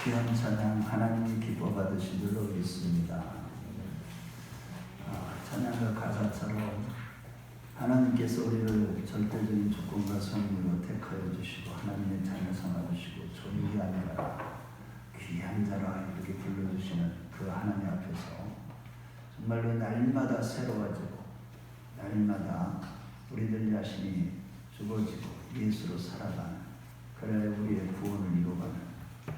귀한 찬양 하나님이 기뻐 받으신 줄로 믿습니다. 찬양의 가사처럼 하나님께서 우리를 절대적인 조건과 성리로 택하여 주시고 하나님의 자녀 삼아주시고 존귀하니라 귀한 자라 이렇게 불러주시는 그 하나님 앞에서 정말로 날마다 새로워지고 날마다 우리들 자신이 죽어지고 예수로 살아가는, 그래야 우리의 구원을 이루어가는,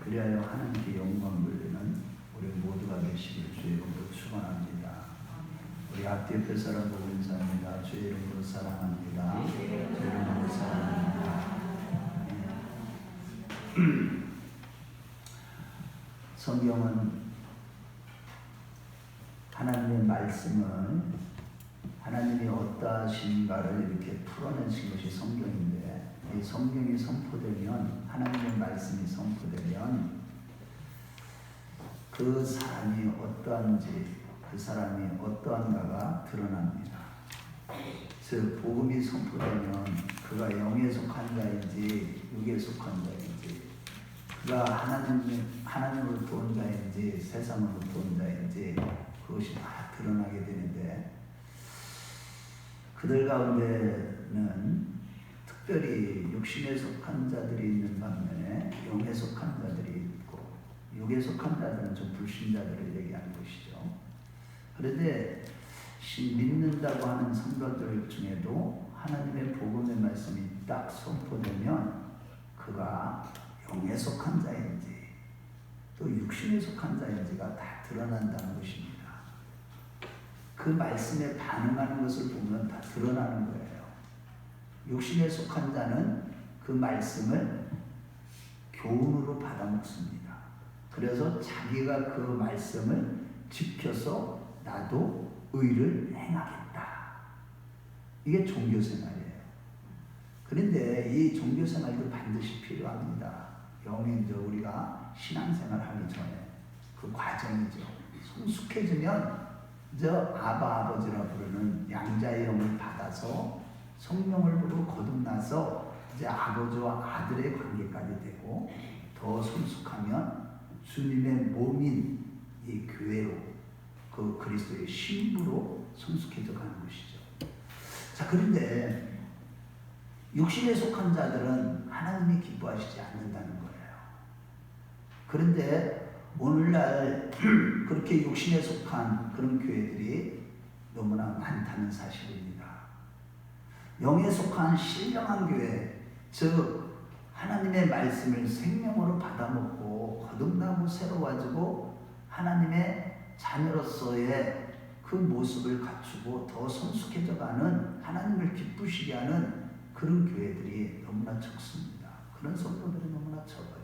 그리하여 하나님께 영광 돌리는 우리 모두가 되시길 주의 이름으로 축원합니다. 우리 앞뒤 옆에 사람도 인사합니다. 주의 이름으로 사랑합니다. 주의 이름으로 사랑합니다. 성경은 하나님의 말씀을 하나님이 어떠하신가를 이렇게 풀어내신 것이 성경인데, 이 성경이 선포되면, 하나님의 말씀이 선포되면 그 사람이 어떠한지, 그 사람이 어떠한가가 드러납니다. 즉 복음이 선포되면 그가 영에 속한 자인지 육에 속한 자인지, 그가 하나님으로부터 온 자인지 세상으로부터 온 자인지 그것이 다 드러나게 되는데, 그들 가운데는 특별히 육신에 속한 자들이 있는 반면에 영에 속한 자들이 있고, 육에 속한 자들은 좀 불신자들을 얘기하는 것이죠. 그런데 믿는다고 하는 성도들 중에도 하나님의 복음의 말씀이 딱 선포되면 그가 영에 속한 자인지 또 육신에 속한 자인지가 다 드러난다는 것입니다. 그 말씀에 반응하는 것을 보면 다 드러나는 거예요. 육신에 속한 자는 그 말씀을 교훈으로 받아먹습니다. 그래서 자기가 그 말씀을 지켜서 나도 의를 행하겠다. 이게 종교생활이에요. 그런데 이 종교생활도 반드시 필요합니다. 영인죠. 우리가 신앙생활 하기 전에 그 과정이죠. 성숙해지면 저 아버지라 부르는 양자의 영을 받아서 성령을 부르고 거듭나서 이제 아버지와 아들의 관계까지 되고, 더 성숙하면 주님의 몸인 이 교회로, 그 그리스도의 신부로 성숙해져 가는 것이죠. 자, 그런데 육신에 속한 자들은 하나님이 기뻐하시지 않는다는 거예요. 그런데 오늘날 그렇게 육신에 속한 그런 교회들이 너무나 많다는 사실입니다. 영에 속한 신령한 교회, 즉 하나님의 말씀을 생명으로 받아먹고 거듭나고 새로워지고 하나님의 자녀로서의 그 모습을 갖추고 더 성숙해져가는, 하나님을 기쁘시게 하는 그런 교회들이 너무나 적습니다. 그런 성도들이 너무나 적어요.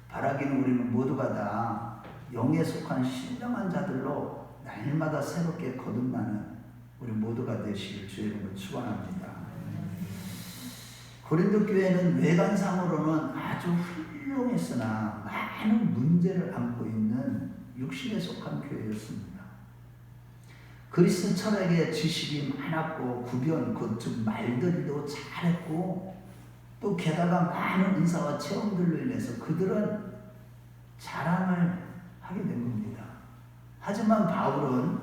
바라기는 우리는 모두가 다 영에 속한 신령한 자들로 날마다 새롭게 거듭나는 우리 모두가 되시길 주의 이름으로 축원합니다. 고린도 교회는 외관상으로는 아주 훌륭했으나 많은 문제를 안고 있는 육신에 속한 교회였습니다. 그리스도 철학의 지식이 많았고 구변, 즉 말들도 잘했고, 또 게다가 많은 은사와 체험들로 인해서 그들은 자랑을 하게 된 겁니다. 하지만 바울은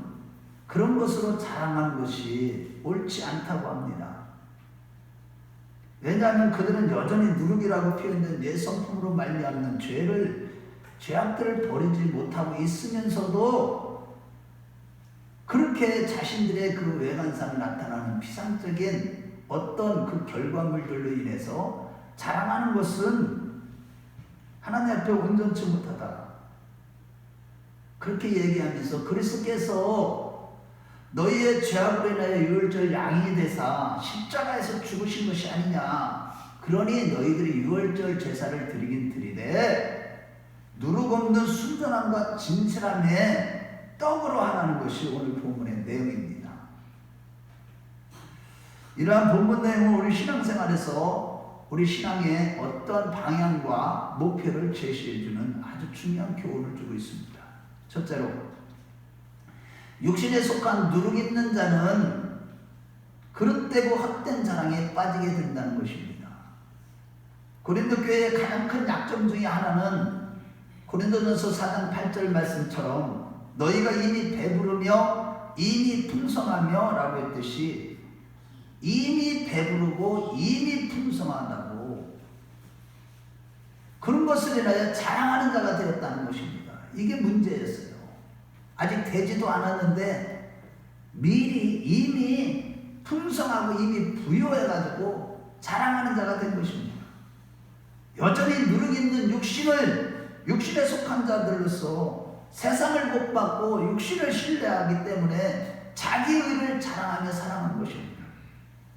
그런 것으로 자랑하는 것이 옳지 않다고 합니다. 왜냐하면 그들은 여전히 누룩이라고 표현된 내 성품으로 말미암는 죄악들을 버리지 못하고 있으면서도 그렇게 자신들의 그 외관상에 나타나는 피상적인 어떤 그 결과물들로 인해서 자랑하는 것은 하나님 앞에 온전치 못하다. 그렇게 얘기하면서 그리스도께서 너희의 죄악으로 인하여 유월절 양이 되사 십자가에서 죽으신 것이 아니냐. 그러니 너희들이 유월절 제사를 드리긴 드리되 누룩 없는 순전함과 진실함에 떡으로 하라는 것이 오늘 본문의 내용입니다. 이러한 본문 내용은 우리 신앙생활에서 우리 신앙의 어떤 방향과 목표를 제시해주는 아주 중요한 교훈을 주고 있습니다. 첫째로, 육신에 속한 누룩 있는 자는 그릇되고 헛된 자랑에 빠지게 된다는 것입니다. 고린도 교회의 가장 큰 약점 중에 하나는 고린도전서 4장 8절 말씀처럼 너희가 이미 배부르며 이미 풍성하며 라고 했듯이 이미 배부르고 이미 풍성하다고 그런 것을 인하여 자랑하는 자가 되었다는 것입니다. 이게 문제였어요. 아직 되지도 않았는데 미리 이미 풍성하고 이미 부유해가지고 자랑하는 자가 된 것입니다. 여전히 누룩 있는 육신에 속한 자들로서 세상을 못 받고 육신을 신뢰하기 때문에 자기 의를 자랑하며 살아가는 것입니다.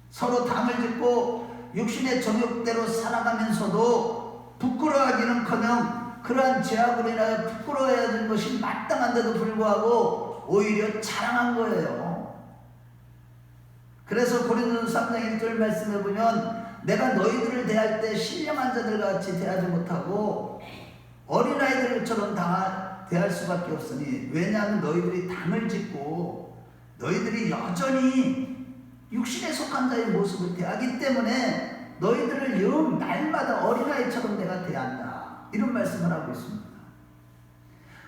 서로 당을 짓고 육신의 정욕대로 살아가면서도 부끄러워하기는커녕 그러한 죄악으로 인하여 부끄러워해야 될 것이 마땅한데도 불구하고 오히려 자랑한 거예요. 그래서 고린도전서 3장 1절 말씀해 보면 내가 너희들을 대할 때 신령한 자들 같이 대하지 못하고 어린아이들처럼 대할 수밖에 없으니 왜냐하면 너희들이 당을 짓고 너희들이 여전히 육신에 속한 자의 모습을 대하기 때문에 너희들을 영 날마다 어린아이처럼 내가 대한다. 이런 말씀을 하고 있습니다.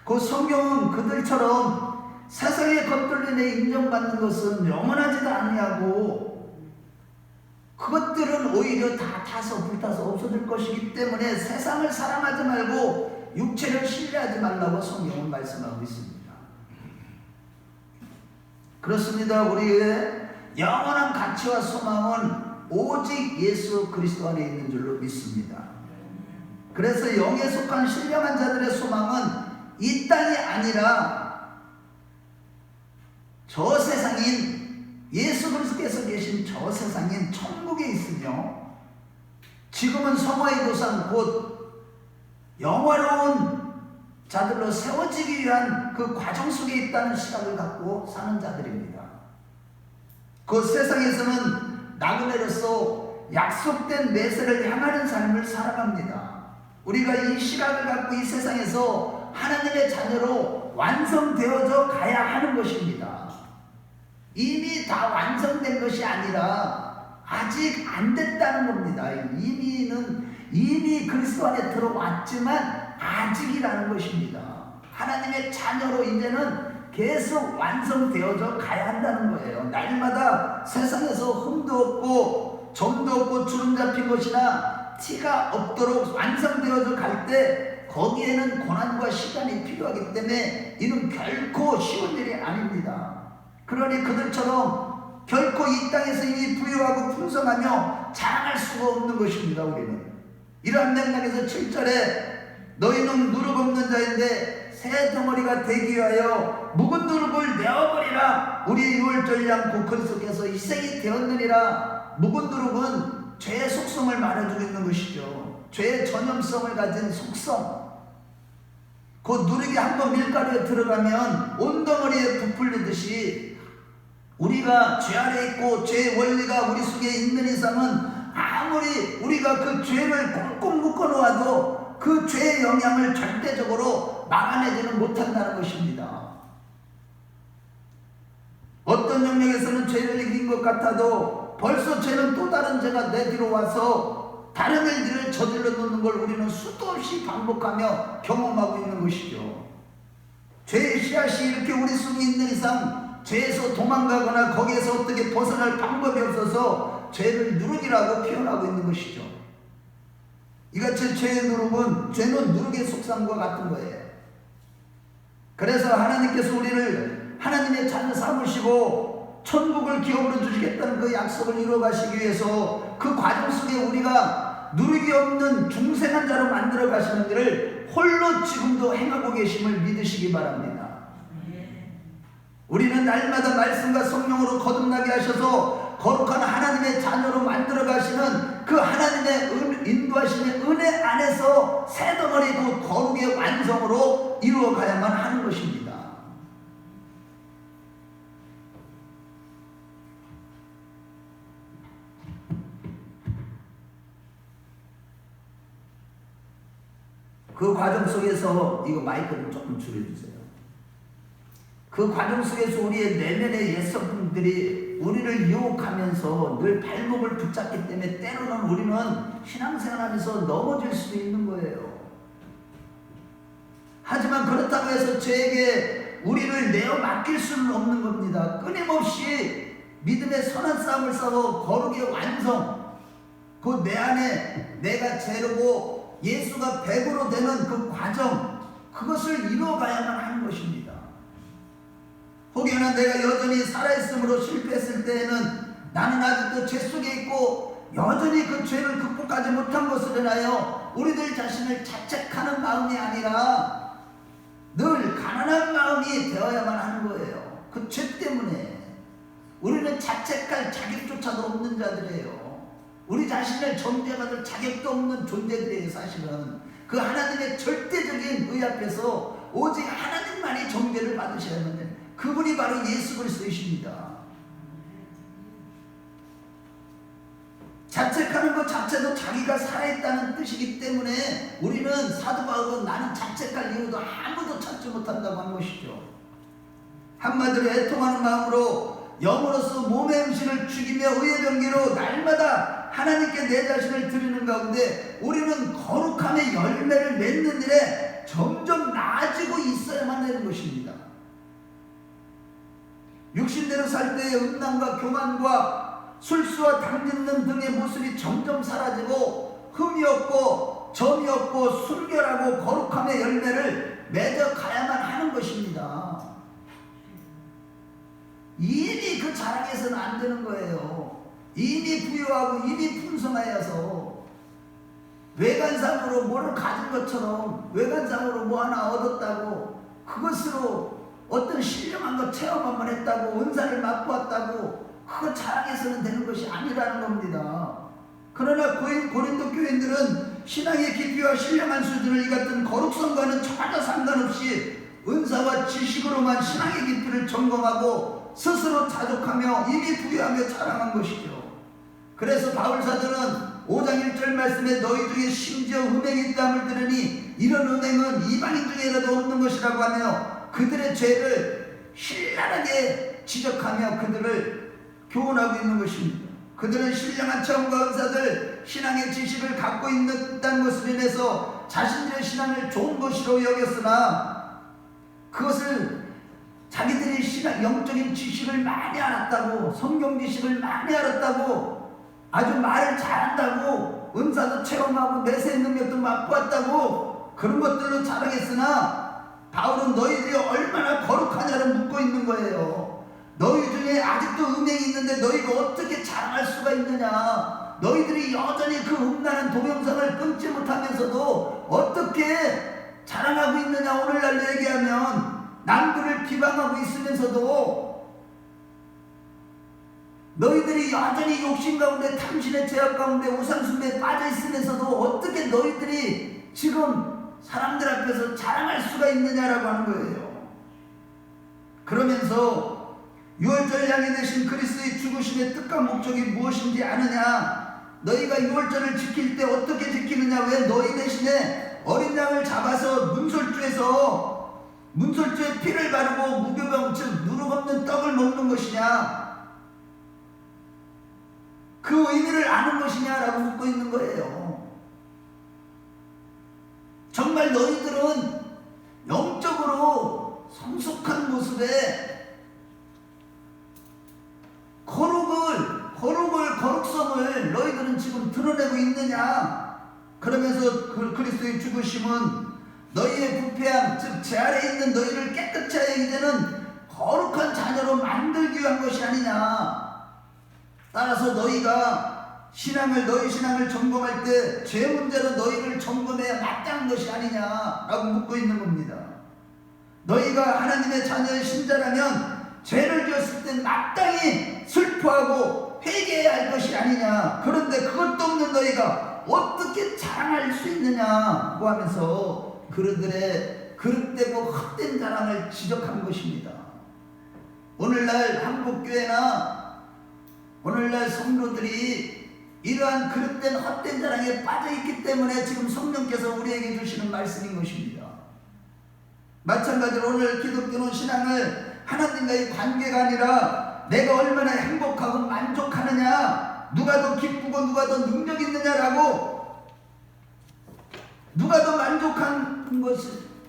그 성경은 그들처럼 세상의 것들로 인해 인정받는 것은 영원하지도 아니하고 그것들은 오히려 다 타서 불타서 없어질 것이기 때문에 세상을 사랑하지 말고 육체를 신뢰하지 말라고 성경은 말씀하고 있습니다. 그렇습니다. 우리의 영원한 가치와 소망은 오직 예수 그리스도 안에 있는 줄로 믿습니다. 그래서 영에 속한 신령한 자들의 소망은 이 땅이 아니라 저 세상인 예수 그리스도께서 계신 저 세상인 천국에 있으며 지금은 성화의 도상 곧 영화로운 자들로 세워지기 위한 그 과정 속에 있다는 시각을 갖고 사는 자들입니다. 그 세상에서는 나그네로서 약속된 메세를 향하는 삶을 살아갑니다. 우리가 이 시각을 갖고 이 세상에서 하나님의 자녀로 완성되어져 가야 하는 것입니다. 이미 다 완성된 것이 아니라 아직 안 됐다는 겁니다. 이미 그리스도 안에 들어왔지만 아직이라는 것입니다. 하나님의 자녀로 이제는 계속 완성되어져 가야 한다는 거예요. 날마다 세상에서 흠도 없고 점도 없고 주름 잡힌 것이나 티가 없도록 완성되어져 갈 때 거기에는 고난과 시간이 필요하기 때문에 이는 결코 쉬운 일이 아닙니다. 그러니 그들처럼 결코 이 땅에서 이미 부유하고 풍성하며 자랑할 수가 없는 것입니다. 우리는 이러한 맥락에서 7절에 너희는 누룩 없는 자인데 새 덩어리가 되기 위하여 묵은 누룩을 내어버리라. 우리의 유월절 양고 그리스도께서 희생이 되었느니라. 묵은 누룩은 죄의 속성을 말해주고 있는 것이죠. 죄의 전염성을 가진 속성. 그 누룩이 한번 밀가루에 들어가면 온 덩어리에 부풀리듯이 우리가 죄 아래 있고 죄의 원리가 우리 속에 있는 이상은 아무리 우리가 그 죄를 꽁꽁 묶어 놓아도 그 죄의 영향을 절대적으로 막아내지는 못한다는 것입니다. 어떤 영역에서는 죄를 이긴 것 같아도 벌써 죄는 또 다른 죄가 내 뒤로 와서 다른 일들을 저질러 놓는 걸 우리는 수도 없이 반복하며 경험하고 있는 것이죠. 죄의 씨앗이 이렇게 우리 속에 있는 이상 죄에서 도망가거나 거기에서 어떻게 벗어날 방법이 없어서 죄를 누룩이라고 표현하고 있는 것이죠. 이같이 죄의 누룩은 죄는 누룩의 속성과 같은 거예요. 그래서 하나님께서 우리를 하나님의 자녀 삼으시고 천국을 기업으로 주시겠다는 그 약속을 이루어가시기 위해서 그 과정 속에 우리가 누룩이 없는 중생한 자로 만들어 가시는 일을 홀로 지금도 행하고 계심을 믿으시기 바랍니다. 우리는 날마다 말씀과 성령으로 거듭나게 하셔서 거룩한 하나님의 자녀로 만들어 가시는 그 하나님의 인도하심의 은혜 안에서 새 덩어리 그 거룩의 완성으로 이루어 가야만 하는 것입니다. 그 과정 속에서 이거 마이크를 조금 줄여주세요. 그 과정 속에서 우리의 내면의 옛성품들이 우리를 유혹하면서 늘 발목을 붙잡기 때문에 때로는 우리는 신앙생활하면서 넘어질 수도 있는 거예요. 하지만 그렇다고 해서 죄에게 우리를 내어 맡길 수는 없는 겁니다. 끊임없이 믿음의 선한 싸움을 싸워 거룩의 완성, 그 내 안에 내가 재료고 예수가 100으로 되는 그 과정, 그것을 이뤄가야만 하는 것입니다. 혹여나 내가 여전히 살아있음으로 실패했을 때에는 나는 아직도 죄 속에 있고 여전히 그 죄를 극복하지 못한 것을 인하여 우리들 자신을 자책하는 마음이 아니라 늘 가난한 마음이 되어야만 하는 거예요. 그 죄 때문에 우리는 자책할 자격조차도 없는 자들이에요. 우리 자신을 정죄받을 자격도 없는 존재들이에요. 사실은 그 하나님의 절대적인 의 앞에서 오직 하나님만이 정죄를 받으셔야 하는데 그분이 바로 예수 그리스도이십니다. 자책하는 것 자체도 자기가 살아있다는 뜻이기 때문에 우리는 사도 바울은 나는 자책할 이유도 아무도 찾지 못한다고 한 것이죠. 한마디로 애통하는 마음으로 영으로서 몸의 음식을 죽이며 의의 병기로 날마다 하나님께 내 자신을 드리는 가운데 우리는 거룩함의 열매를 맺는 일에 점점 나아지고 있어야만 되는 것입니다. 육신대로 살 때의 음란과 교만과 술수와 당짓는 등의 모습이 점점 사라지고 흠이 없고 점이 없고 순결하고 거룩함의 열매를 맺어 가야만 하는 것입니다. 이미 그 자랑에서는 안 되는 거예요. 이미 부유하고 이미 풍성하여서 외관상으로 뭐를 가진 것처럼 외관상으로 뭐 하나 얻었다고 그것으로 어떤 신령한 것 체험 한번 했다고 은사를 맛보았다고 그거 자랑해서는 되는 것이 아니라는 겁니다. 그러나 고린도 교인들은 신앙의 깊이와 신령한 수준을 이 같은 거룩성과는 전혀 상관없이 은사와 지식으로만 신앙의 깊이를 점검하고 스스로 자족하며 이미 부유하며 자랑한 것이죠. 그래서 바울사도는 5장 1절 말씀에 너희 중에 심지어 음행이 있다함을 들으니 이런 음행은 이방인 중에라도 없는 것이라고 하며 그들의 죄를 신랄하게 지적하며 그들을 교훈하고 있는 것입니다. 그들은 신령한 체험과 은사들, 신앙의 지식을 갖고 있다는 것을 인해서 자신들의 신앙을 좋은 것으로 여겼으나 그것을 자기들이 신앙, 영적인 지식을 많이 알았다고, 성경 지식을 많이 알았다고, 아주 말을 잘한다고, 은사도 체험하고 내세의 능력도 맛보았다고 그런 것들로 자랑했으나 바울은 너희들이 얼마나 거룩하냐를 묻고 있는 거예요. 너희 중에 아직도 음행이 있는데 너희가 어떻게 자랑할 수가 있느냐. 너희들이 여전히 그 음란한 동영상을 끊지 못하면서도 어떻게 자랑하고 있느냐. 오늘날로 얘기하면 남들을 비방하고 있으면서도 너희들이 여전히 욕심 가운데 탐심의 죄악 가운데 우상숭배에 빠져 있으면서도 어떻게 너희들이 지금 사람들 앞에서 자랑할 수가 있느냐라고 하는 거예요. 그러면서 유월절 향해 되신 그리스도의 죽으심의 뜻과 목적이 무엇인지 아느냐. 너희가 유월절을 지킬 때 어떻게 지키느냐. 왜 너희 대신에 어린 양을 잡아서 문설주에 피를 바르고 무교병 즉 누룩 없는 떡을 먹는 것이냐. 그 의미를 아는 것이냐라고 묻고 있는 거예요. 정말 너희들은 영적으로 성숙한 모습에 거룩성을 너희들은 지금 드러내고 있느냐. 그러면서 그리스도의 죽으심은 너희의 부패함 즉 제 아래에 있는 너희를 깨끗이 하여 이제는 거룩한 자녀로 만들기 위한 것이 아니냐. 따라서 너희가 너희 신앙을 점검할 때 죄 문제로 너희를 점검해야 마땅한 것이 아니냐라고 묻고 있는 겁니다. 너희가 하나님의 자녀의 신자라면 죄를 지었을 때 마땅히 슬퍼하고 회개해야 할 것이 아니냐. 그런데 그것도 없는 너희가 어떻게 자랑할 수 있느냐고 하면서 그들의 그릇되고 헛된 자랑을 지적한 것입니다. 오늘날 한국교회나 오늘날 성도들이 이러한 그릇된 헛된 자랑에 빠져있기 때문에 지금 성령께서 우리에게 주시는 말씀인 것입니다. 마찬가지로 오늘 기독교는 신앙을 하나님과의 관계가 아니라 내가 얼마나 행복하고 만족하느냐, 누가 더 기쁘고 누가 더 능력 있느냐라고, 누가 더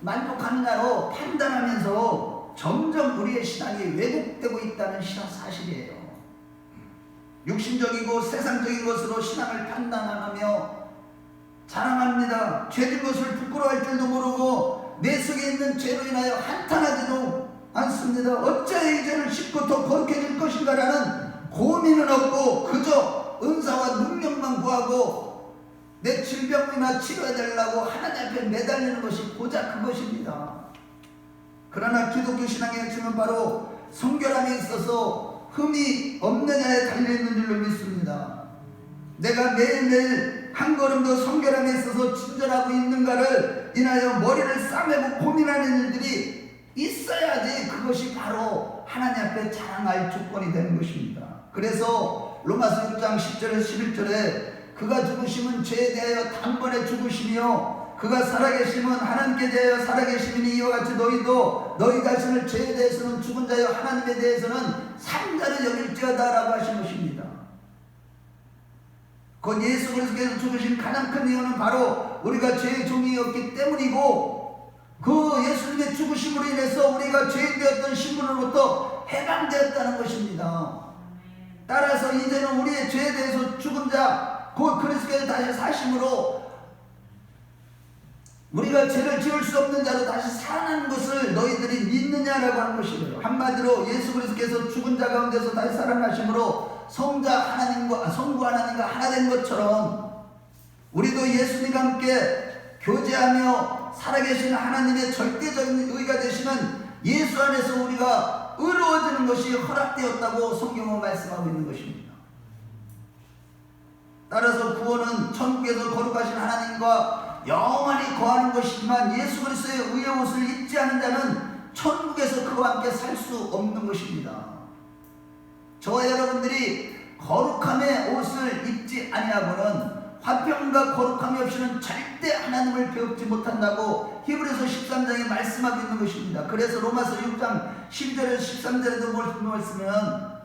만족하느냐로 판단하면서 점점 우리의 신앙이 왜곡되고 있다는 사실이에요. 육신적이고 세상적인 것으로 신앙을 판단하며 자랑합니다. 죄진 것을 부끄러워할 줄도 모르고 내 속에 있는 죄로 인하여 한탄하지도 않습니다. 어찌하여 이 죄를 씻고 더 거룩해질 것인가라는 고민은 없고 그저 은사와 능력만 구하고 내 질병이나 치료해달라고 하나님 앞에 매달리는 것이 고작 그것입니다. 그러나 기독교 신앙의 핵심은 바로 성결함에 있어서 흠이 없느냐에 달려있는 줄로 믿습니다. 내가 매일매일 한 걸음 더 성결함에 있어서 진전하고 있는가를 인하여 머리를 싸매고 고민하는 일들이 있어야지 그것이 바로 하나님 앞에 자랑할 조건이 되는 것입니다. 그래서 로마서 6장 10절에서 11절에 그가 죽으심은 죄에 대하여 단번에 죽으시며 그가 살아계심은 하나님께 대하여 살아계심이니 이와 같이 너희도 너희 자신을 죄에 대해서는 죽은 자여 하나님에 대해서는 산자를 여길지어다 라고 하신 것입니다. 곧 예수 그리스도께서 죽으신 가장 큰 이유는 바로 우리가 죄의 종이었기 때문이고, 그 예수님의 죽으심으로 인해서 우리가 죄인 되었던 신분으로부터 해방되었다는 것입니다. 따라서 이제는 우리의 죄에 대해서 죽은 자, 곧 그리스도께서 다시 사심으로 우리가 죄를 지을 수 없는 자로 다시 살아나는 것을 너희들이 믿느냐라고 하는 것이에요. 한마디로 예수 그리스도께서 죽은 자 가운데서 다시 살아나심으로 성부 하나님과 하나 된 것처럼 우리도 예수님과 함께 교제하며 살아계신 하나님의 절대적인 의가 되시는 예수 안에서 우리가 의로워지는 것이 허락되었다고 성경은 말씀하고 있는 것입니다. 따라서 구원은 천국에서 거룩하신 하나님과 영원히 거하는 것이지만 예수 그리스도의 의의 옷을 입지 않은 자는 천국에서 그와 함께 살 수 없는 것입니다. 저와 여러분들이 거룩함의 옷을 입지 아니하고는 화평과 거룩함이 없이는 절대 하나님을 배우지 못한다고 히브리서 13장에 말씀하고 있는 것입니다. 그래서 로마서 6장 12절에서 13절에도 말씀하면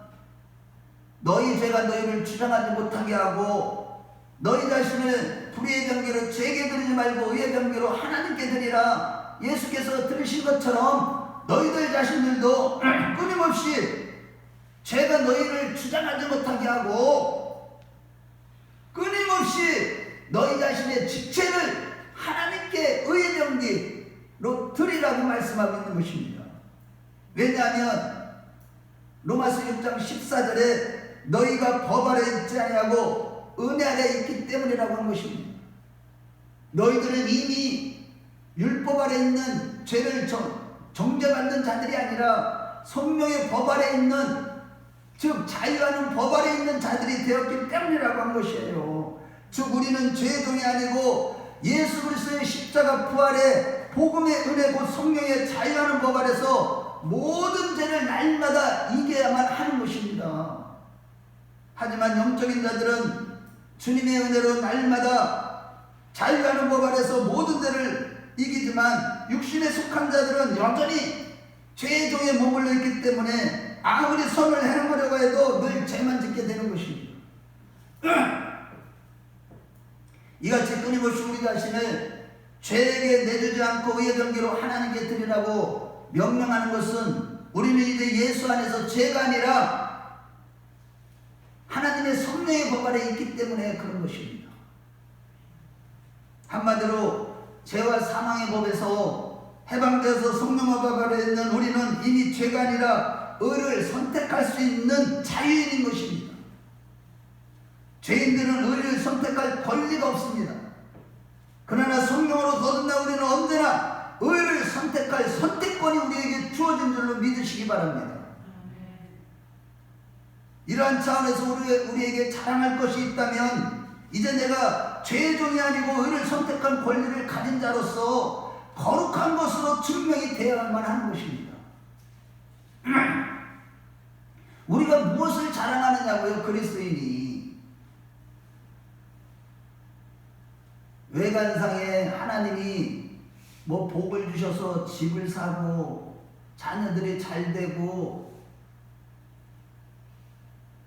너희 죄가 너희를 주장하지 못하게 하고 너희 자신을 불의의 병기로 죄게 드리지 말고 의의 병기로 하나님께 드리라. 예수께서 들으신 것처럼 너희들 자신들도 끊임없이 죄가 너희를 주장하지 못하게 하고 끊임없이 너희 자신의 직체를 하나님께 의의 병기로 드리라고 말씀하고 있는 것입니다. 왜냐하면 로마서 6장 14절에 너희가 법 아래 있지 아니하고 은혜 아래 있기 때문이라고 하는 것입니다. 너희들은 이미 율법 아래 있는 죄를 정죄받는 자들이 아니라 성령의 법 아래 있는, 즉 자유하는 법 아래 있는 자들이 되었기 때문이라고 한 것이에요. 즉 우리는 죄의 종이 아니고 예수 그리스도의 십자가 부활의 복음의 은혜 곧 성령의 자유하는 법 아래서 모든 죄를 날마다 이겨야만 하는 것입니다. 하지만 영적인 자들은 주님의 은혜로 날마다 자유하는 법 아래서 모든 죄를 이기지만 육신에 속한 자들은 여전히 죄의 종에 머물러 있기 때문에 아무리 선을 행하려고 해도 늘 죄만 짓게 되는 것입니다. 이같이 끊임없이 우리 자신을 죄에게 내주지 않고 의의 병기로 하나님께 드리라고 명령하는 것은 우리는 이제 예수 안에서 죄가 아니라 하나님의 성령의 법 아래 있기 때문에 그런 것입니다. 한마디로 죄와 사망의 법에서 해방되어서 성령의 법 아래 있는 우리는 이미 죄가 아니라 의를 선택할 수 있는 자유인인 것입니다. 죄인들은 의를 선택할 권리가 없습니다. 그러나 성령으로 거듭나 우리는 언제나 의를 선택할 선택권이 우리에게 주어진 줄로 믿으시기 바랍니다. 이러한 차원에서 우리에게 자랑할 것이 있다면 이제 내가 죄의 종이 아니고 의를 선택한 권리를 가진 자로서 거룩한 것으로 증명이 되어야만 하는 것입니다. 우리가 무엇을 자랑하느냐고요? 그리스도인이 외관상에 하나님이 뭐 복을 주셔서 집을 사고 자녀들이 잘 되고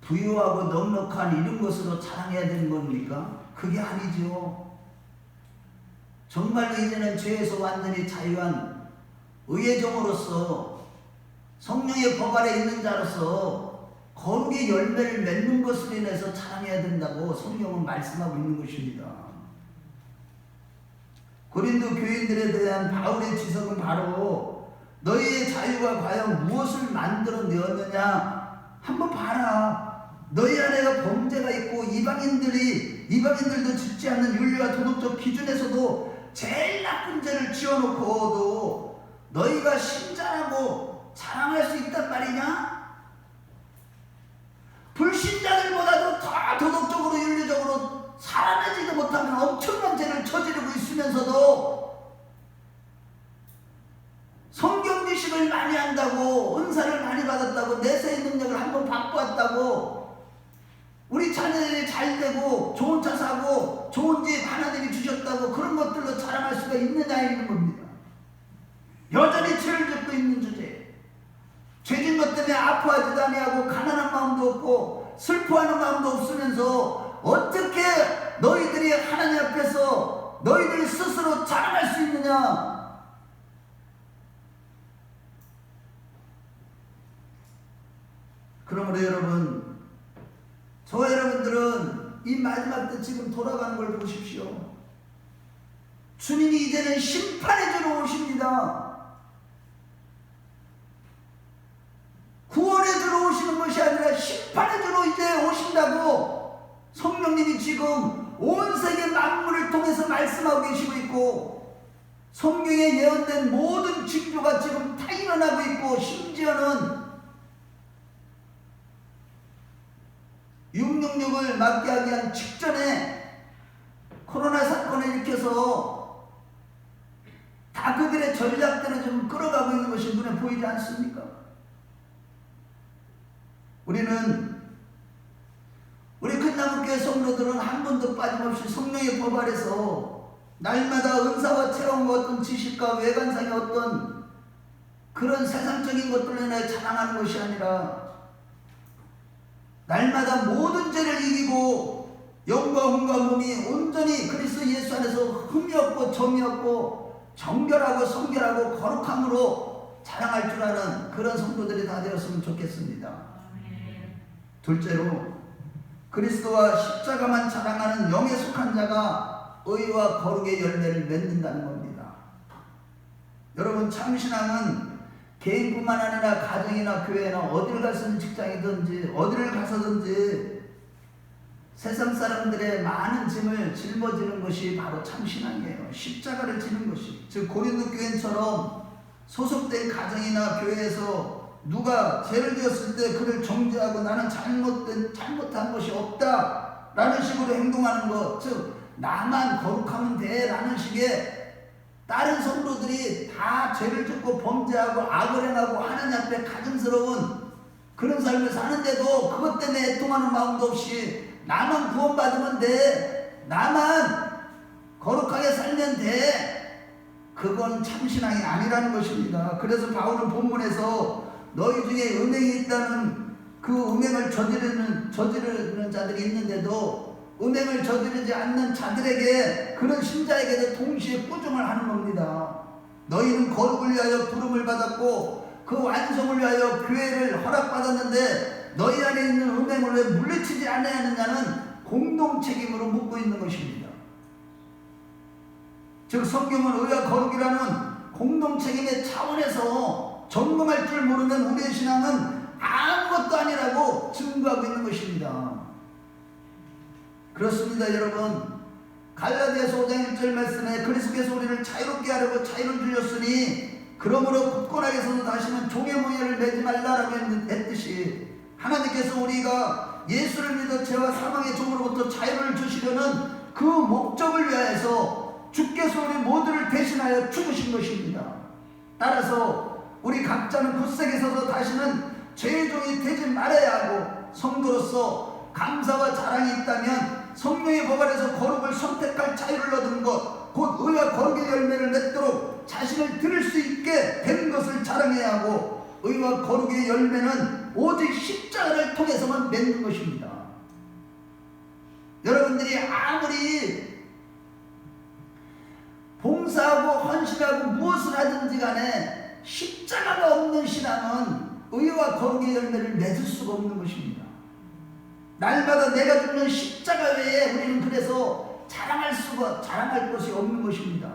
부유하고 넉넉한 이런 것으로 자랑해야 되는 겁니까? 그게 아니죠. 정말 이제는 죄에서 완전히 자유한 의의 종으로서 성령의 법 아래 있는 자로서 거룩의 열매를 맺는 것으로 인해서 자랑해야 된다고 성경은 말씀하고 있는 것입니다. 고린도 교인들에 대한 바울의 지적은 바로 너희의 자유가 과연 무엇을 만들어내었느냐 한번 봐라. 너희 안에가 범죄가 있고 이방인들도 짓지 않는 윤리와 도덕적 기준에서도 제일 나쁜 죄를 지어놓고도 너희가 신자라고 자랑할 수 있단 말이냐? 불신자들보다도 더 도덕적으로 윤리적으로 살아내지도 못하는 엄청난 죄를 저지르고 있으면서도 성경 지식을 많이 한다고, 은사를 많이 받았다고, 내세의 능력을 한번 받고 왔다고, 우리 자녀들이 잘 되고 좋은 차 사고 좋은 집 하나님이 주셨다고 그런 것들로 자랑할 수가 있느냐 있는 겁니다. 여전히 죄를 짓고 있는 주제, 죄진 것 때문에 아파하지도 아니하고 가난한 마음도 없고 슬퍼하는 마음도 없으면서 어떻게 너희들이 하나님 앞에서 너희들 스스로 자랑할 수 있느냐? 그러므로 여러분, 저 여러분들은 이 마지막 때 지금 돌아가는 걸 보십시오. 주님이 이제는 심판해 주러 오십니다. 구원해 주러 오시는 것이 아니라 심판해 주러 이제 오신다고 성령님이 지금 온 세계 만물을 통해서 말씀하고 계시고 있고, 성경에 예언된 모든 징조가 지금 다 일어나고 있고, 심지어는 666을 맞게 하기 한 직전에 코로나 사건을 일으켜서 다 그들의 전략대로 좀 끌어가고 있는 것이 눈에 보이지 않습니까? 우리 큰나무교회 성도들은 한 번도 빠짐없이 성령의 법 아래서 날마다 은사와 체험과 어떤 지식과 외관상의 어떤 그런 세상적인 것들로 인해 자랑하는 것이 아니라 날마다 모든 죄를 이기고 영과 혼과 몸이 온전히 그리스도 예수 안에서 흠이 없고 점이 없고 정결하고 성결하고 거룩함으로 자랑할 줄 아는 그런 성도들이 다 되었으면 좋겠습니다. 둘째로, 그리스도와 십자가만 자랑하는 영에 속한 자가 의와 거룩의 열매를 맺는다는 겁니다. 여러분, 참신앙은 개인뿐만 아니라 가정이나 교회나 어디를 가서든 직장이든지 어디를 가서든지 세상 사람들의 많은 짐을 짊어지는 것이 바로 참신앙이에요. 십자가를 지는 것이. 즉 고린도 교인처럼 소속된 가정이나 교회에서 누가 죄를 지었을 때 그를 정죄하고 나는 잘못한 것이 없다 라는 식으로 행동하는 것, 즉 나만 거룩하면 돼 라는 식의, 다른 성도들이 다 죄를 짓고 범죄하고 악을 행하고 하나님 앞에 가증스러운 그런 삶을 사는데도 그것 때문에 애통하는 마음도 없이 나만 구원받으면 돼, 나만 거룩하게 살면 돼, 그건 참신앙이 아니라는 것입니다. 그래서 바울은 본문에서 너희 중에 음행이 있다는 그 음행을 저지르는 자들이 있는데도 음행을 저지르지 않는 자들에게, 그런 신자에게도 동시에 꾸중을 하는 겁니다. 너희는 거룩을 위하여 부름을 받았고 그 완성을 위하여 교회를 허락받았는데 너희 안에 있는 음행을 왜 물리치지 않느냐는 공동 책임으로 묻고 있는 것입니다. 즉 성경은 의와 거룩이라는 공동 책임의 차원에서 점검할 줄 모르면 우리의 신앙은 아무것도 아니라고 증거하고 있는 것입니다. 그렇습니다. 여러분, 갈라디아서 5장 1절 말씀에 그리스도께서 우리를 자유롭게 하려고 자유를 주셨으니 그러므로 굳건하게 서서 다시는 종의 모양을 매지 말라라고 했듯이, 하나님께서 우리가 예수를 믿어 죄와 사망의 종으로부터 자유를 주시려는 그 목적을 위하여서 주께서 우리 모두를 대신하여 죽으신 것입니다. 따라서 우리 각자는 굳세게 서서 다시는 죄의 종이 되지 말아야 하고, 성도로서 감사와 자랑이 있다면 성령의 법 아래서 거룩을 선택할 자유를 얻은 것, 곧 의와 거룩의 열매를 맺도록 자신을 들을 수 있게 된 것을 자랑해야 하고, 의와 거룩의 열매는 오직 십자가를 통해서만 맺는 것입니다. 여러분들이 아무리 봉사하고 헌신하고 무엇을 하든지 간에 십자가가 없는 신앙은 의와 거룩의 열매를 맺을 수가 없는 것입니다. 날마다 내가 죽는 십자가 외에 우리는 그래서 자랑할 것이 없는 것입니다.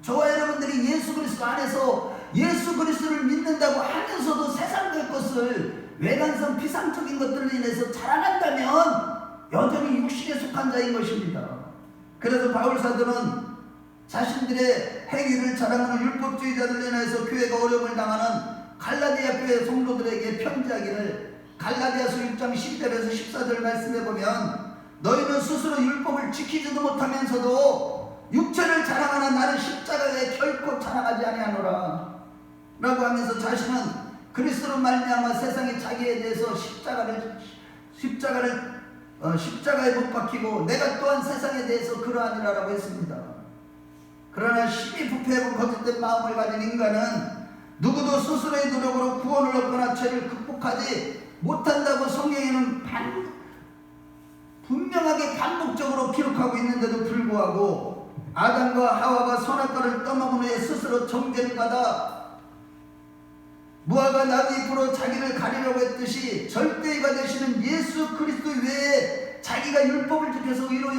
저와 여러분들이 예수 그리스도 안에서 예수 그리스도를 믿는다고 하면서도 세상의 것을 외관성 피상적인 것들로 인해서 자랑한다면 여전히 육신에 속한 자인 것입니다. 그래서 바울 사도는 자신들의 행위를 자랑하는 율법주의자들로 인해서 교회가 어려움을 당하는 갈라디아 교회 성도들에게 편지하기를 갈라디아서 6장 10절에서 14절 말씀해 보면 너희는 스스로 율법을 지키지도 못하면서도 육체를 자랑하나 나는 십자가에 결코 자랑하지 아니하노라 라고 하면서 자신은 그리스도로 말미암아 세상이 자기에 대해서 십자가에 못 박히고 내가 또한 세상에 대해서 그러하니라라고 했습니다. 그러나 심히 부패하고 거짓된 마음을 가진 인간은 누구도 스스로의 노력으로 구원을 얻거나 죄를 극복하지 못한다고 성경에는 분명하게 반복적으로 기록하고 있는데도 불구하고 아담과 하와가 선악과를 떠먹은 후에 스스로 정죄를 받아 무화과 나무 잎으로 자기를 가리려고 했듯이 절대의가 되시는 예수 그리스도 외에 자기가 율법을 지켜서 의로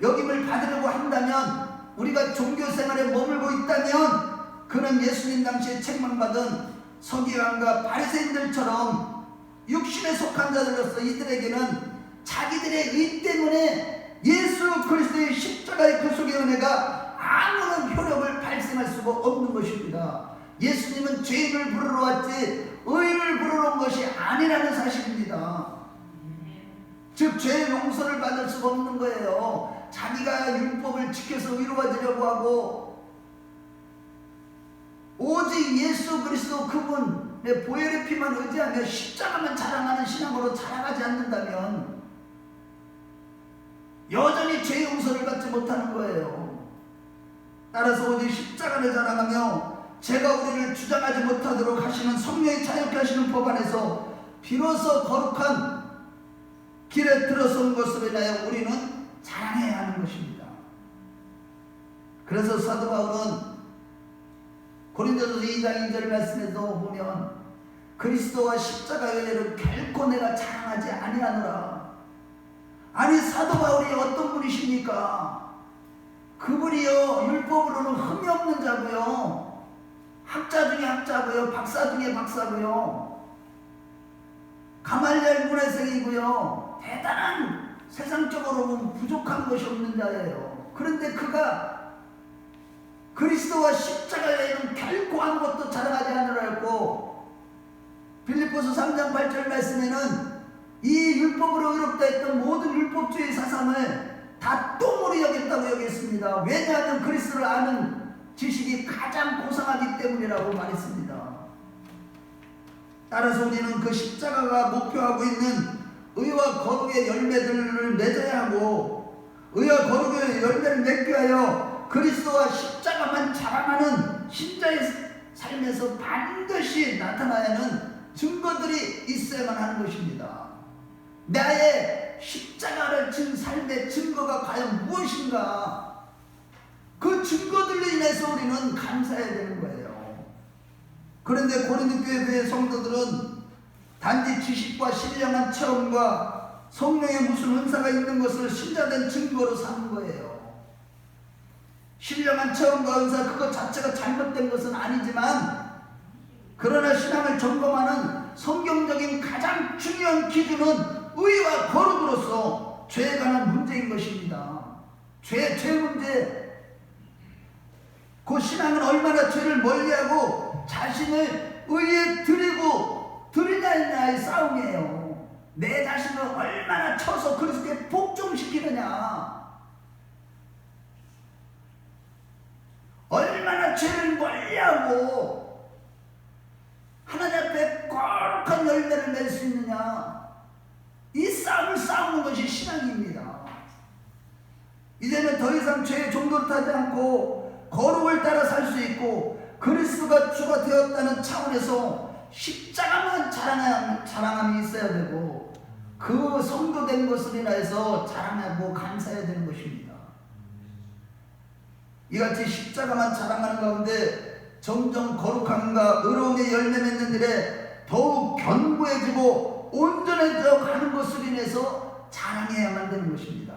여김을 받으려고 한다면 우리가 종교생활에 머물고 있다면 그는 예수님 당시에 책망받은 서기관과 바리새인들처럼 육신에 속한 자들로서 이들에게는 자기들의 의 때문에 예수 그리스도의 십자가의 구속의 은혜가 아무런 효력을 발생할 수가 없는 것입니다. 예수님은 죄인을 부르러 왔지 의인을 부르러 온 것이 아니라는 사실입니다. 즉 죄의 용서를 받을 수가 없는 거예요. 자기가 율법을 지켜서 의로워지려고 하고 오직 예수 그리스도 그분의 보혈의 피만 의지하며 십자가만 자랑하는 신앙으로 자랑하지 않는다면 여전히 죄의 용서를 받지 못하는 거예요. 따라서 오직 십자가를 자랑하며 죄가 우리를 주장하지 못하도록 하시는 성령이 자유케 하시는 법 안에서 비로소 거룩한 길에 들어선 것으로 인하여 우리는 자랑해야 하는 것입니다. 그래서 사도 바울은 고린도전서 2장 2절 말씀에서 보면 그리스도와 십자가 외에는 결코 내가 자랑하지 아니하노라. 아니 사도 바울이 어떤 분이십니까? 그분이요 율법으로는 흠이 없는 자고요 학자 중에 학자고요 박사 중에 박사고요 가말리엘 문화생이고요 대단한 세상적으로 보면 부족한 것이 없는 자예요. 그런데 그가 그리스도와 십자가 외에는 결코 아무것도 자랑하지 않으라 했고 빌립보서 3장 8절 말씀에는 이 율법으로 의롭다 했던 모든 율법주의 사상을 다 똥으로 여겼다고 여겼습니다. 왜냐하면 그리스도를 아는 지식이 가장 고상하기 때문이라고 말했습니다. 따라서 우리는 그 십자가가 목표하고 있는 의와 거룩의 열매들을 맺어야 하고 의와 거룩의 열매를 맺기 위하여 그리스도와 십자가만 자랑하는 신자의 삶에서 반드시 나타나야 하는 증거들이 있어야만 하는 것입니다. 나의 십자가를 진 삶의 증거가 과연 무엇인가? 그 증거들로 인해서 우리는 감사해야 되는 거예요. 그런데 고린도 교회 성도들은 단지 지식과 신령한 체험과 성령의 무슨 은사가 있는 것을 신자된 증거로 삼는 거예요. 신령한 체험과 은사 그것 자체가 잘못된 것은 아니지만 그러나 신앙을 점검하는 성경적인 가장 중요한 기준은 의와 거룩으로서 죄에 관한 문제인 것입니다. 죄 문제. 그 신앙은 얼마나 죄를 멀리하고 자신을 의에 드리냐의 싸움이에요. 내 자신을 얼마나 쳐서 그리스도께 복종시키느냐, 얼마나 죄를 멀리하고 하나님 앞에 거룩한 열매를 낼 수 있느냐, 이 싸움을 싸우는 것이 신앙입니다. 이제는 더 이상 죄의 종도를 타지 않고 거룩을 따라 살 수 있고 그리스도가 주가 되었다는 차원에서 십자가만 자랑함이 있어야 되고 그 성도된 것을 인하여서 자랑하고 감사해야 되는 것입니다. 이같이 십자가만 자랑하는 가운데 점점 거룩함과 의로움의 열매 맺는 일에 더욱 견고해지고 온전해져 가는 것을 인해서 자랑해야만 되는 것입니다.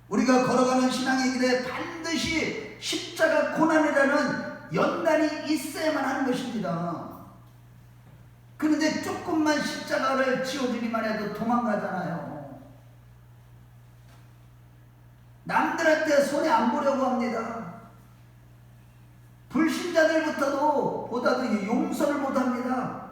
우리가 걸어가는 신앙의 길에 반드시 십자가 고난이라는 연단이 있어야만 하는 것입니다. 그런데 조금만 십자가를 지어주기만 해도 도망가잖아요. 남들한테 손에 안 보려고 합니다. 불신자들부터도 보다도 용서를 못합니다.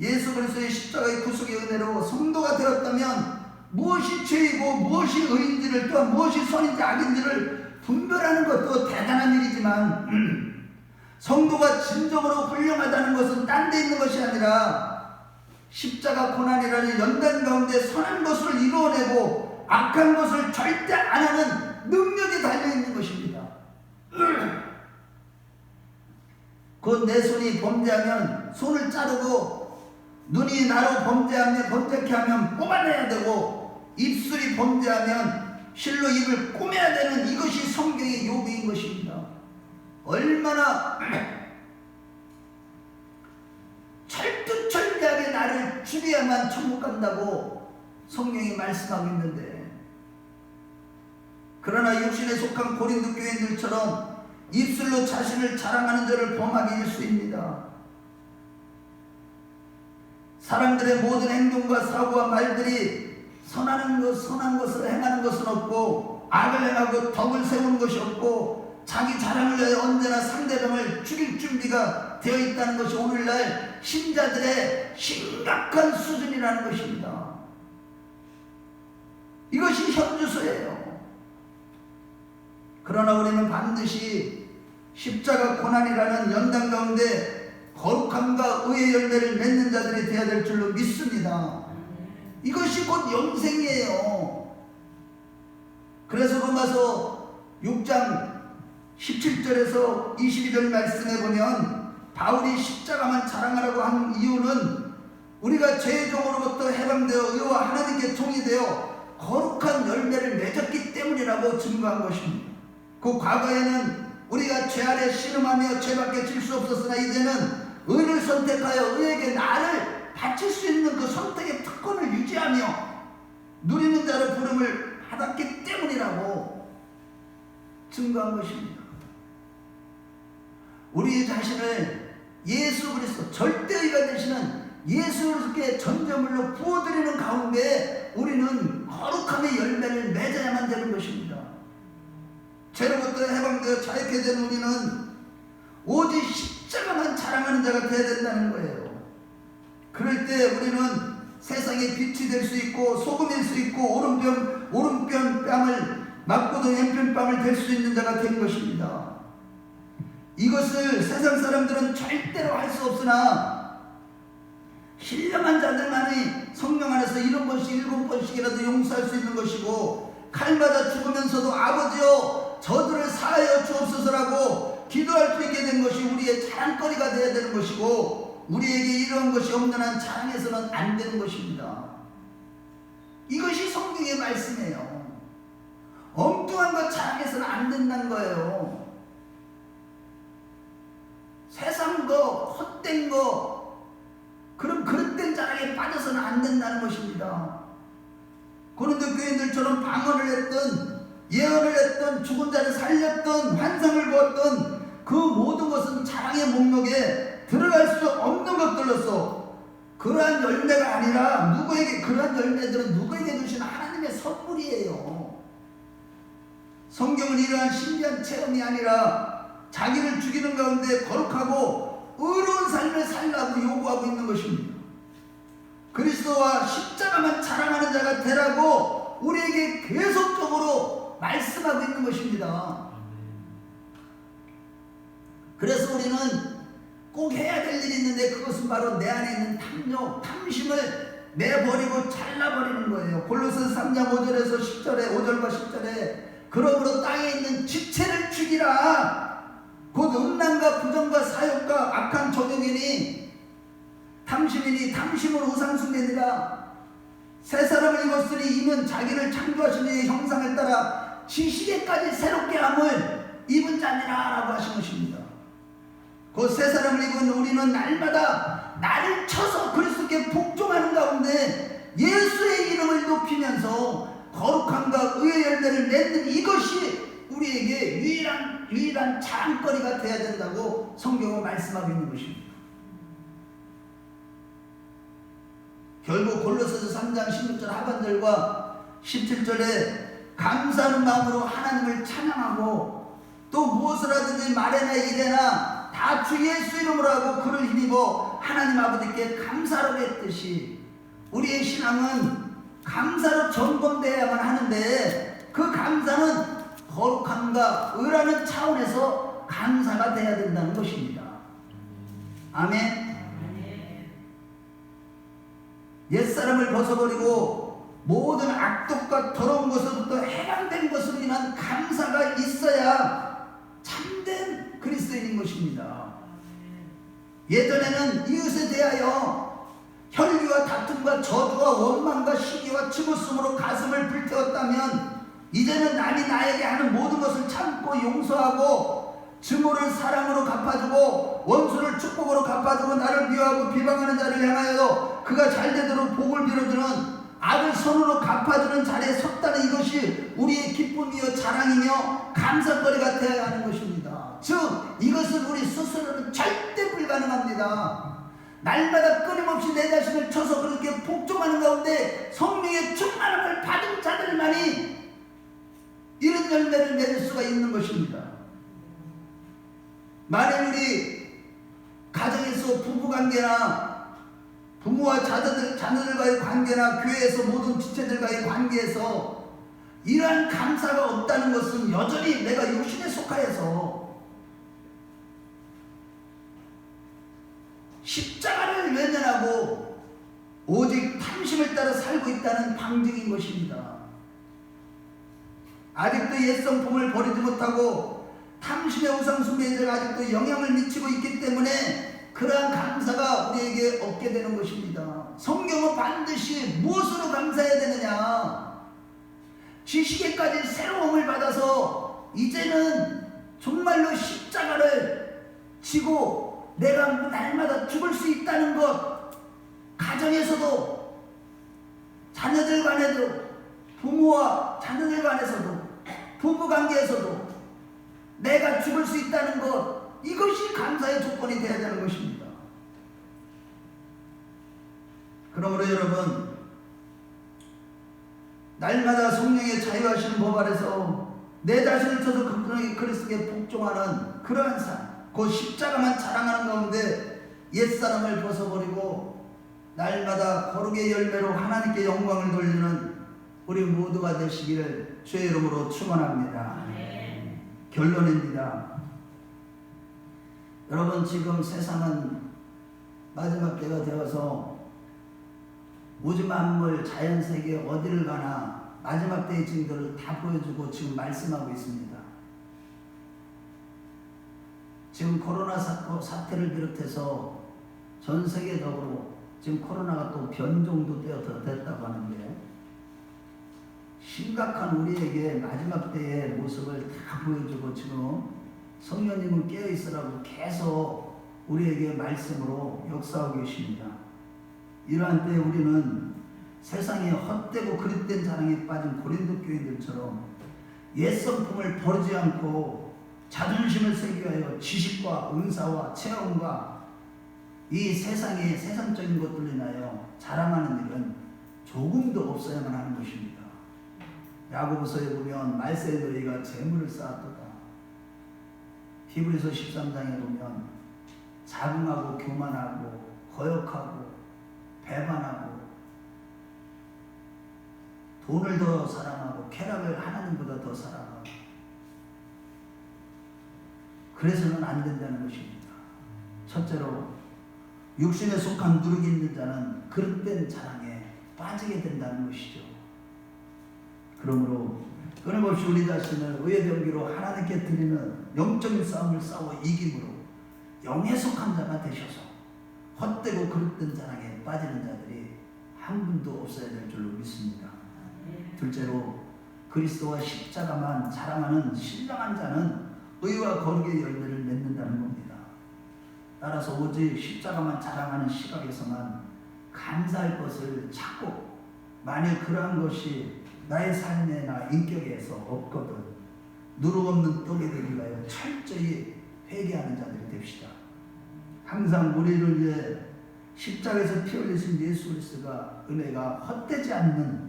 예수 그리스도의 십자가의 구속의 은혜로 성도가 되었다면 무엇이 죄이고 무엇이 의인지를 또한 무엇이 선인지 악인지를 분별하는 것도 대단한 일이지만 성도가 진정으로 훌륭하다는 것은 딴 데 있는 것이 아니라 십자가 고난이라는 연단 가운데 선한 것을 이루어내고 악한 것을 절대 안 하는 능력이 달려있는 것입니다. 곧 내 손이 범죄하면 손을 자르고 눈이 나로 범죄케 하면 뽑아내야 되고 입술이 범죄하면 실로 입을 꼬매야 되는 이것이 성경의 요구인 것입니다. 얼마나 철두철미하게 나를 죽여야만 천국 간다고 성경이 말씀하고 있는데, 그러나 육신에 속한 고린도 교인들처럼 입술로 자신을 자랑하는 자를 범하기 일수입니다. 사람들의 모든 행동과 사고와 말들이 선한 것을 행하는 것은 없고 악을 행하고 덕을 세우는 것이 없고 자기 자랑을 위해 언제나 상대방을 죽일 준비가 되어 있다는 것이 오늘날 신자들의 심각한 수준이라는 것입니다. 이것이 현주소예요. 그러나 우리는 반드시 십자가 고난이라는 연단 가운데 거룩함과 의의 열매를 맺는 자들이 되어야 될 줄로 믿습니다. 이것이 곧 영생이에요. 그래서 로마서 6장 17절에서 22절 말씀에 보면 바울이 십자가만 자랑하라고 한 이유는 우리가 죄의 종으로부터 해방되어 의와 하나님께 종이 되어 거룩한 열매를 맺었기 때문이라고 증거한 것입니다. 그 과거에는 우리가 죄 아래 신음하며 죄밖에 질 수 없었으나 이제는 의를 선택하여 의에게 나를 바칠 수 있는 그 선택의 특권을 유지하며 누리는 자로 부름을 받았기 때문이라고 증거한 것입니다. 우리 자신을 예수 그리스도 절대의가 되시는 예수 그리스도께 전제물로 부어드리는 가운데 우리는 거룩함의 열매를 맺어야만 되는 것입니다. 죄로부터 해방되어 자유케 된 우리는 오직 십자가만 자랑하는 자가 되어야 된다는 거예요. 그럴 때 우리는 세상의 빛이 될 수 있고 소금일 수 있고 오른뺨을 맞고도 왼편뺨을 될 수 있는 자가 된 것입니다. 이것을 세상 사람들은 절대로 할 수 없으나 신령한 자들만이 성령 안에서 7번씩 7번씩이라도 용서할 수 있는 것이고, 칼 맞아 죽으면서도 아버지여 저들을 사하여 주옵소서라고 기도할 수 있게 된 것이 우리의 자랑거리가 되어야 되는 것이고, 우리에게 이런 것이 없는 한 자랑해서는 안 되는 것입니다. 이것이 성경의 말씀이에요. 엉뚱한 것 자랑해서는 안 된다는 거예요. 세상 거, 헛된 거, 그런 그릇된 자랑에 빠져서는 안 된다는 것입니다. 고린도 교인들처럼 방언을 했던, 예언을 했던, 죽은 자를 살렸던, 환상을 보았던 그 모든 것은 자랑의 목록에 들어갈 수 없는 것들로서 그러한 열매가 아니라 그러한 열매들은 누구에게 주신 하나님의 선물이에요. 성경은 이러한 신비한 체험이 아니라 자기를 죽이는 가운데 거룩하고 의로운 삶을 살라고 요구하고 있는 것입니다. 그리스도와 십자가만 자랑하는 자가 되라고 우리에게 계속적으로 말씀하고 있는 것입니다. 그래서 우리는 꼭 해야 될 일이 있는데 그것은 바로 내 안에 있는 탐욕, 탐심을 내버리고 잘라버리는 거예요. 골로새서 3장 5절에서 10절에 5절과 10절에 그러므로 땅에 있는 지체를 죽이라. 곧 곧 음란과 부정과 사욕과 악한 정욕이니 탐심이니 탐심으로 우상숭배니라. 새 사람을 입었으니 이는 자기를 창조하신 이의 형상을 따라 지식에까지 새롭게 함을 입은 자니라 라고 하신 것입니다. 그 새 사람을 입은 우리는 날마다 나를 쳐서 그리스도께 복종하는 가운데 예수의 이름을 높이면서 거룩함과 의의 열매를 맺는 이것이 우리에게 유일한 자랑거리가 되어야 된다고 성경은 말씀하고 있는 것입니다. 결국 골로새서 3장 16절 하반절과 17절에 감사하는 마음으로 하나님을 찬양하고 또 무엇을 하든지 말에나 이래나 다 주 예수 이름으로 하고 그를 힘입어 하나님 아버지께 감사로 했듯이 우리의 신앙은 감사로 점검되어야만 하는데 그 감사는 거룩함과 의라는 차원에서 감사가 되어야 된다는 것입니다. 아멘. 옛사람을 벗어버리고 모든 악독과 더러운 것으로부터 해방된 것으로 인한 감사가 있어야 참된 그리스도인인 것입니다. 예전에는 이웃에 대하여 혈기와 다툼과 저주와 원망과 시기와 치부심으로 가슴을 불태웠다면 이제는 남이 나에게 하는 모든 것을 참고 용서하고 증오를 사랑으로 갚아주고 원수를 축복으로 갚아주고 나를 미워하고 비방하는 자를 향하여 그가 잘되도록 복을 빌어주는 악을 선으로 갚아주는 자리에 섰다는 이것이 우리의 기쁨이요 자랑이며 감사거리가 되어야 하는 것입니다. 즉 이것은 우리 스스로는 절대 불가능합니다. 날마다 끊임없이 내 자신을 쳐서 그렇게 복종하는 가운데 성령의 충만함을 받은 자들만이 이런 열매를 맺을 수가 있는 것입니다. 만일 우리 가정에서 부부관계나 부모와 자녀들과의 관계나 교회에서 모든 지체들과의 관계에서 이러한 감사가 없다는 것은 여전히 내가 육신에 속하여서 십자가를 외면하고 오직 탐심을 따라 살고 있다는 방증인 것입니다. 아직도 옛 성품을 버리지 못하고 탐심의 우상숭배에 아직도 영향을 미치고 있기 때문에 그러한 감사가 우리에게 없게 되는 것입니다. 성경은 반드시 무엇으로 감사해야 되느냐? 지식에까지 새로움을 받아서 이제는 정말로 십자가를 지고 내가 날마다 죽을 수 있다는 것, 가정에서도 자녀들 간에도 부모와 자녀들 간에서도 부부관계에서도 내가 죽을 수 있다는 것, 이것이 감사의 조건이 되어야 되는 것입니다. 그러므로 여러분, 날마다 성령의 자유하시는 법 아래서 내 자신을 쳐서 그리스도께 복종하는 그러한 삶, 그 십자가만 자랑하는 가운데 옛사람을 벗어버리고 날마다 거룩의 열매로 하나님께 영광을 돌리는 우리 모두가 되시기를 주의 이름으로 축원합니다. 결론입니다. 여러분, 지금 세상은 마지막 때가 되어서 우주 만물 자연세계 어디를 가나 마지막 때의 징조를 다 보여주고 지금 말씀하고 있습니다. 지금 코로나 사태를 비롯해서 전 세계적으로 지금 코로나가 또 변종도 됐다고 하는데 심각한 우리에게 마지막 때의 모습을 다 보여주고 지금 성령님은 깨어있으라고 계속 우리에게 말씀으로 역사하고 계십니다. 이러한 때에 우리는 세상에 헛되고 그릇된 자랑에 빠진 고린도 교인들처럼 옛 성품을 버리지 않고 자존심을 세기 위하여 지식과 은사와 체험과 이 세상의 세상적인 것들로 인하여 자랑하는 일은 조금도 없어야만 하는 것입니다. 야고보서에 보면 말세에 너희가 재물을 쌓았도다. 히브리서 13장에 보면 자긍하고 교만하고 거역하고 배반하고 돈을 더 사랑하고 쾌락을 하나님보다 더 사랑하고 그래서는 안 된다는 것입니다. 첫째로 육신에 속한 누룩이 있는 자는 그릇된 자랑에 빠지게 된다는 것이죠. 그러므로 끊임없이 우리 자신을 의의 경기로 하나님께 드리는 영적인 싸움을 싸워 이김으로 영에 속한 자가 되셔서 헛되고 그릇된 자랑에 빠지는 자들이 한 분도 없어야 될 줄로 믿습니다. 둘째로 그리스도와 십자가만 자랑하는 신령한 자는 의와 거룩의 열매를 맺는다는 겁니다. 따라서 오직 십자가만 자랑하는 시각에서만 감사할 것을 찾고 만일 그러한 것이 나의 삶이나 인격에서 없거든 누룩없는 떡이 되기 위하여 철저히 회개하는 자들이 됩시다. 항상 우리를 위해 십자가에서 피 흘리신 예수 그리스도가 은혜가 헛되지 않는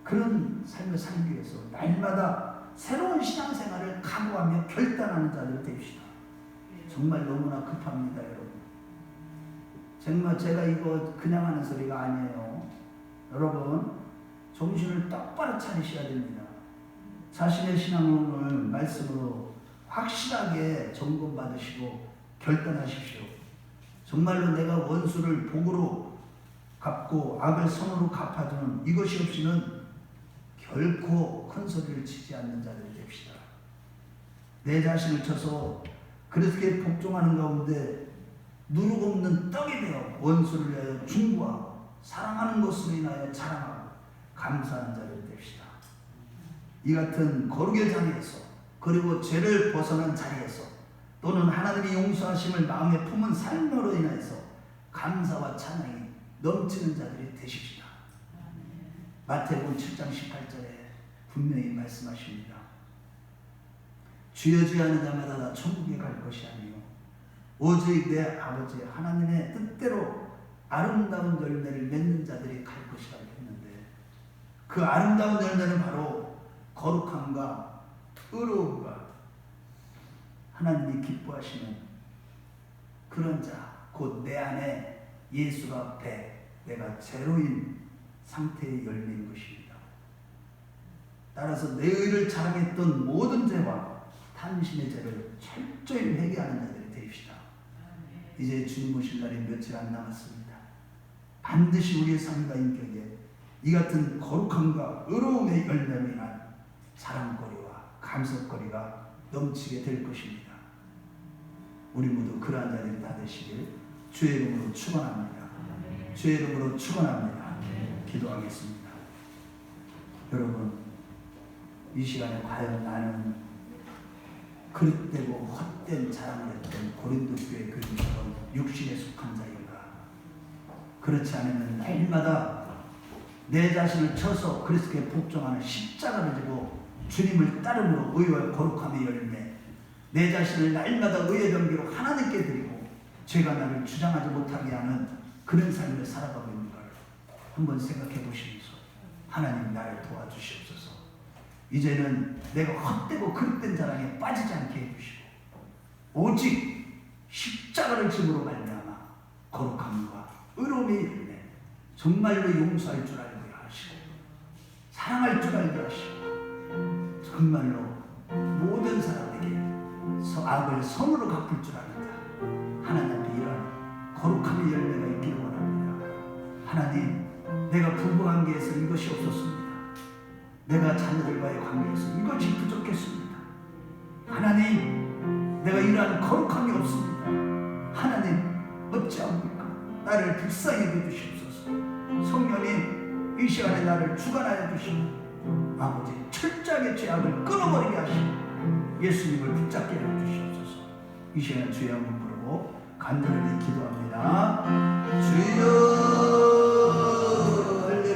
그런 삶을 살기 위해서 날마다 새로운 신앙생활을 각오하며 결단하는 자들이 됩시다. 정말 너무나 급합니다, 여러분. 정말 제가 이거 그냥 하는 소리가 아니에요. 여러분, 정신을 똑바로 차리셔야 됩니다. 자신의 신앙을 말씀으로 확실하게 점검받으시고 결단하십시오. 정말로 내가 원수를 복으로 갚고 악을 선으로 갚아주는 이것이 없이는 결코 큰 소리를 치지 않는 자들이 됩시다. 내 자신을 쳐서 그렇게 복종하는 가운데 누룩 없는 떡이 되어 원수를 위하여 중보하고 사랑하는 것으로 인하여 자랑하고 감사하는 자들이 됩시다. 이 같은 거룩의 자리에서 그리고 죄를 벗어난 자리에서 또는 하나님이 용서하심을 마음에 품은 삶으로 인해서 감사와 찬양이 넘치는 자들이 되십시다. 마태복음 7장 18절에 분명히 말씀하십니다. 주여 주여 하는 자마다 다 천국에 갈 것이 아니요 오직 내 아버지 하나님의 뜻대로 아름다운 열매를 맺는 자들이 갈 것이라고 했는데 그 아름다운 열매는 바로 거룩함과 의로움과 하나님이 기뻐하시는 그런 자, 곧 내 안에 예수가 배, 내가 제로인 상태의 열매인 것입니다. 따라서 내 의를 자랑했던 모든 죄와 탐심의 죄를 철저히 회개하는 자들이 되십시다. 이제 주님 오실 날이 며칠 안 남았습니다. 반드시 우리의 삶과 인격에 이 같은 거룩함과 의로움의 열매로 인한 자랑거리와 감사거리가 넘치게 될 것입니다. 우리 모두 그러한 자들이 다 되시길 주의 이름으로 축원합니다. 주의 이름으로 축원합니다. 기도하겠습니다. 여러분, 이 시간에 과연 나는 그릇되고 헛된 자랑을 했던 고린도 교회 교인처럼 육신에 속한 자인가? 그렇지 않으면 날마다 내 자신을 쳐서 그리스도께 복종하는 십자가를 지고 주님을 따름으로 의와 거룩함의 열매, 내 자신을 날마다 의의 경기로 하나님께 드리고 죄가 나를 주장하지 못하게 하는 그런 삶을 살아가고 있는 걸 한번 생각해 보시면서 하나님 나를 도와주시옵소서. 이제는 내가 헛되고 그릇된 자랑에 빠지지 않게 해주시고 오직 십자가를 짐으로 말미암아 거룩함과 의로움의 열매 정말로 용서할 줄 알게 하시고 사랑할 줄 알게 하시고 정말로 모든 사람에게 악을 선으로 갚을 줄 아는 하나님 앞에 이런 거룩함의 열매가 있기를 원합니다. 하나님, 내가 부부관계에서 이것이 없었습니다. 내가 자녀들과의 관계에서 이것이 부족했습니다. 하나님, 내가 이러한 거룩함이 없습니다. 하나님, 어찌합니까? 나를 불쌍히 여겨주시옵소서. 성령님, 이 시간에 나를 주관하여 주시고 아버지, 철저하게 죄악을 끊어버리게 하시고 예수님을 붙잡게 해주시옵소서. 이 시간 주의 한번 부르고 간절히 기도합니다. 주여